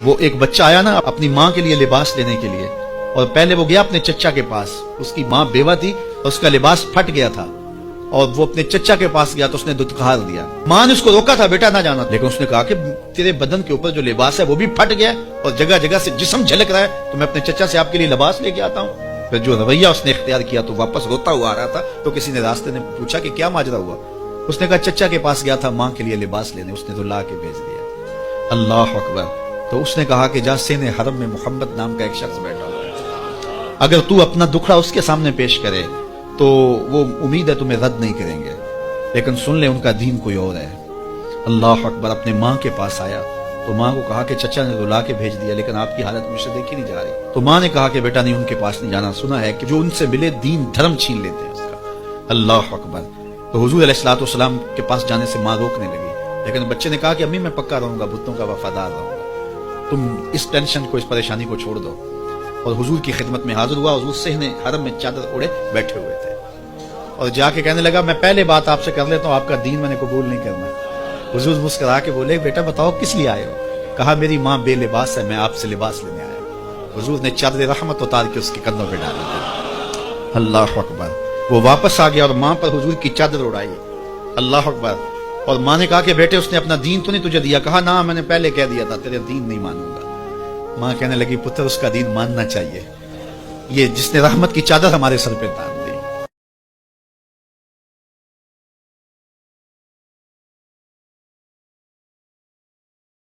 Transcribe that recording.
وہ ایک بچہ آیا نا اپنی ماں کے لیے لباس لینے کے لیے، اور پہلے وہ گیا اپنے چچا کے پاس، اس کی ماں بیوہ تھی اور اس کا لباس پھٹ گیا تھا، اور وہ اپنے چچا کے پاس گیا تو اس نے دھتکار دیا۔ ماں نے اس کو روکا تھا بیٹا نہ جانا، لیکن اس نے کہا کہ تیرے بدن کے اوپر جو لباس ہے وہ بھی پھٹ گیا اور جگہ جگہ سے جسم جھلک رہا ہے، تو میں اپنے چچا سے آپ کے لیے لباس لے کے آتا ہوں۔ پھر جو رویہ اس نے اختیار کیا تو واپس روتا ہوا آ رہا تھا، تو کسی نے راستے نے پوچھا کہ کیا ماجرا ہوا؟ اس نے کہا چچا کے پاس گیا تھا ماں کے لیے لباس لینے، اس نے تو لا کے بھیج دیا۔ اللہ اکبر۔ تو اس نے کہا کہ جا سین حرم میں محمد نام کا ایک شخص بیٹھا ہوا ہے، اگر تو اپنا دکھڑا اس کے سامنے پیش کرے تو وہ امید ہے تمہیں رد نہیں کریں گے، لیکن سن لے ان کا دین کوئی اور ہے۔ اللہ اکبر۔ اپنے ماں کے پاس آیا تو ماں کو کہا کہ چچا نے تو لا کے بھیج دیا، لیکن آپ کی حالت مجھ سے دیکھی نہیں جا رہی۔ تو ماں نے کہا کہ بیٹا نہیں، ان کے پاس نہیں جانا، سنا ہے کہ جو ان سے ملے دین دھرم چھین لیتے ہیں اس کا۔ اللہ اکبر۔ تو حضور علیہ الصلوۃ والسلام کے پاس جانے سے ماں روکنے لگی، لیکن بچے نے کہا کہ امی میں پکا رہوں گا، بتوں کا وفادار رہوں گا، تم اس ٹینشن کو، اس پریشانی کو چھوڑ دو۔ اور حضور کی خدمت میں حاضر ہوا۔ حضور صحن حرم میں چادر اوڑے بیٹھے ہوئے تھے، اور جا کے کہنے لگا میں پہلے بات آپ سے کر لیتا ہوں، آپ کا دین میں نے قبول نہیں کرنا۔ حضور مسکرا کے بولے بیٹا بتاؤ کس لیے آئے ہو؟ کہا میری ماں بے لباس ہے، میں آپ سے لباس لینے آیا ہوں۔ حضور نے چادر رحمت اتار کے اس کے کندھوں پہ ڈال دی۔ اللہ اکبر۔ وہ واپس آ گیا اور ماں پر حضور کی چادر اڑائی۔ اللہ اکبر۔ اور ماں نے کہا کہ بیٹے اس نے اپنا دین تو نہیں تجھے دیا؟ کہا نہ، میں نے پہلے کہہ دیا تھا تیرے دین نہیں مانوں گا۔ ماں کہنے لگی پتر اس کا دین ماننا چاہیے، یہ جس نے رحمت کی چادر ہمارے سر پہ ڈال